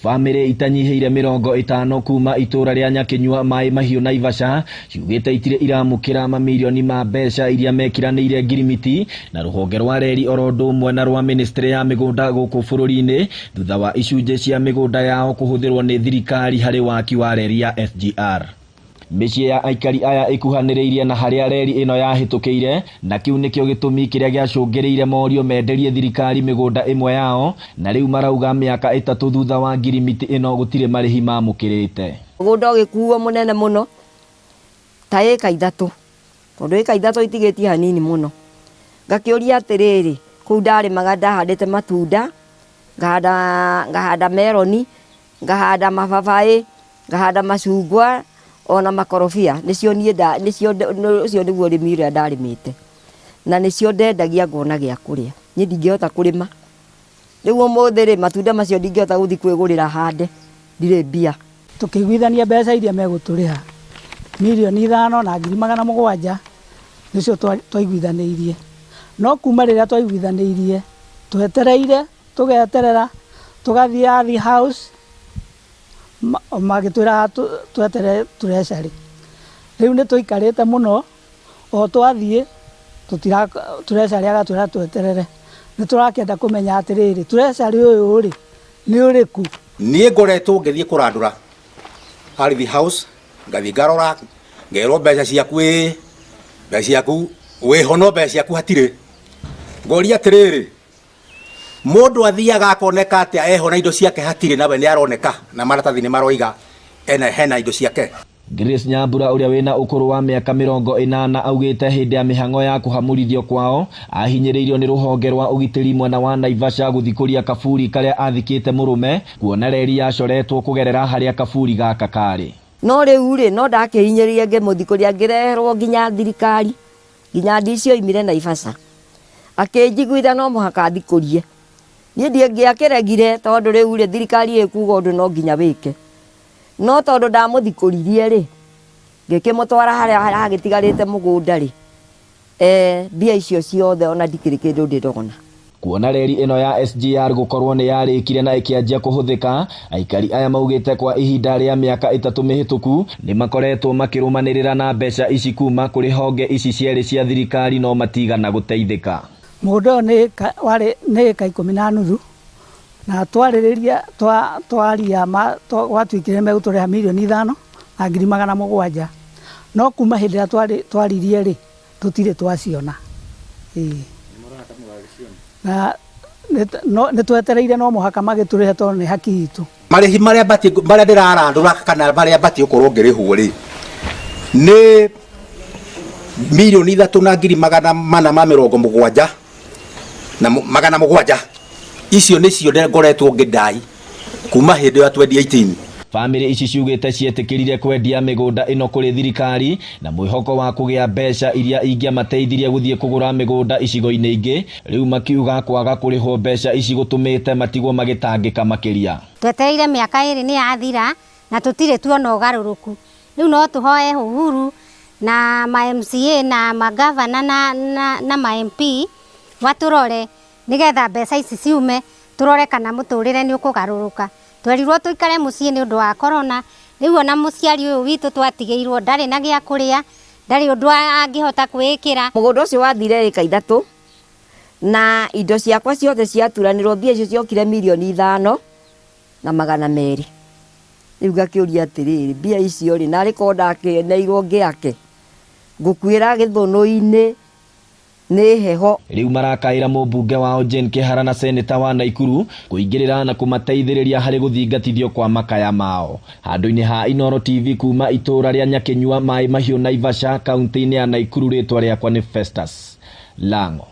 Bamiri itanyihiire 50 kuma itura ria Nyakinyua Maai Mahiu Naivasha ciugite itire iramukira mamilioni ma mbeca iria mekiranire ngirimiti na ruhonge rwa reri orondo mwena rwa ministry ya migunda guku bururi-ini thutha wa icunje cia migunda yao kuhuthirwo ni thirikari hari waki wa reri ya SGR. Mĩciĩ ya aikari aya ikuhanĩrĩirie na harĩa reri ĩno yahĩtũkĩire, na kiu nĩkĩo gĩtũmi kĩrĩa gĩacũngĩrĩire morio menderie thirikari mĩgũnda ĩmwe yao, na rĩu marauga mĩaka 3 thutha wa ngirimiti ĩno gũtirĩ marĩhi mamũkĩrĩte. Mũgũnda ũgĩkuo mũnene mũno ta ĩka 3, tondũ ĩka 3 itigĩtie hanini mũno. Ngakĩũria atĩrĩrĩ, kũu ndarĩmaga ndahandĩte matunda, ngahanda meloni, ngahanda mababaĩ, ngahanda macungwa ona makorobia. Nicio nĩguo ũrĩmi ũrĩa ndarĩmĩte, na nicio ndendagia ngona gĩa kũrĩa. Niĩ ndingĩhota kũrĩma rĩu ũmũthĩ matunda macio ndingĩhota gũthiĩ kwĩgũrĩra hande, ndirĩ mbia. Tukĩiguithania mbeca iria megũtũrĩha milioni 5 na 700 nicio twaiguithanĩirie, no kuma rĩrĩa twaiguithanĩirie twetereire tugeterera tugathiĩ Ardhi House magĩtwĩra twetere turecari. Rĩu nĩ tũikarĩte mũno, o twathiĩ turecari agatwĩra tweterere. Nĩ tũrakĩenda kũmenya atĩrĩrĩ, turecari ũyũ rĩ nĩ ũrĩkũ? Niĩ ngoretwo ngĩthiĩ kũrandũra Ardhi House, ngathiĩ ngarora, ngerwo mbeca ciaku wĩhono, mbeca ciaku hatirĩ. Ngoria atĩrĩrĩ, mũndũ athiaga akoneka atĩ eho na indo ciake hatirĩ, nawe nĩ aroneka na maratathi nĩ maroiga hena indo ciake. Grace Nyambura uria wina ukuru wa miaka 80 augite hindi ya mihango ya kuhamurithio kwao ahinyiriirio ni ruhonge rwa ugitiri mwena wa Naivasha guthikuria kaburi karia athikite murume kuona reri yacoretwo kugerera haria kaburi gaka kari. No riu ri no ndakihinyiririe ngemuthikuria ngireherwo nginya thirikari, nginya ndicio imire Naivasha akĩnjiguitha no mũhaka thikurie. Niĩ ndiangĩakĩregire tondũ rĩu rĩ thirikari ĩkuga ũndũ no nginya wĩke, no tondũ ndamũthikũririe rĩ ngĩkĩmũtwara harĩa hagĩtigarĩte mũgũnda rĩ mbia icio ciothe ona ndikĩrĩ kĩndũ ndĩrona. Kuona reri ĩno ya SGR gukorwo nĩ yarĩkire na ĩkĩanjia kũhũthĩka, aikari aya maugĩte kwa ihinda rĩa mĩaka 3 mĩhĩtũku nĩ makoretwo makĩrũmanĩrĩra na mbeca ici kuma kũrĩ honge ici cierĩ cia thirikari no matigana gũteithĩka. Mũgũnda ũyũ nĩ ĩka 10.5 na twarĩrĩria twaria gwatuĩkire megũtũrĩha milioni 5 na 700, no kuma hĩndĩ ĩrĩa twaririe rĩ tũtirĩ twaciona. Na nĩ twetereire no mũhaka magĩtũrĩhe tondũ nĩ haki itũ. Marĩhi marĩa ndĩrarandũra kana marĩa mbatie gũkorwo ngĩrĩhwo rĩ nĩ milioni 3 na 470 na 700. Icio nĩcio ngoretwo ngĩndai kuma hĩndĩ ya 2018. Bamĩrĩ ici ciugĩte cietĩkĩrire kwendia mĩgũnda ĩno kũrĩ thirikari na mwĩhoko wa kũgĩa mbeca iria ingĩamateithirie gũthiĩ kũgũra mĩgũnda icigo-inĩ ingĩ, rĩu makiuga kwaga kũrĩhwo mbeca ici gũtũmĩte matigwo magĩtangĩka makĩria. Twetereire mĩaka 2 nĩ yathira na tũtirĩ tuona ũgarũrũku. Rĩu no tũhoe Uhuru na ma MCA na magavana na ma MP watũrore nigetha mbeca ici ciume, turore kana mũtũrĩre nĩ ũkũgarũrũka. Twerirwo tuikare mũciĩ nĩ ũndũ wa corona, rĩu ona mũciari ũyũ witũ twatigĩirwo ndarĩ na gĩa kũrĩa, ndarĩ ũndũ angĩhota kwĩkĩra. Mũgũnda ũcio wathire ĩka 3 na indo ciakwa ciothe ciaturanĩrwo, mbia icio ciokire milioni 5 na 200. Rĩu ngakĩũria atĩrĩrĩ, mbia icio rĩ narĩ ko ndakĩneirwo ngĩake ngũkuĩra gĩthũnũ-inĩ nĩ heho. Rĩu marakaĩra mũmbunge wao Jane Kĩhara na seneta wa Naikuru kũingĩrĩra na kũmateithĩrĩria harĩ gũthingatithio kwa makaya mao. Handũ-inĩ ha Inooro TV kuma itura rĩa Nyakinyua Maai Mahiu Naivasha kaunti-inĩ ya Naikuru, rĩtwa rĩakwa nĩ Festus Lango.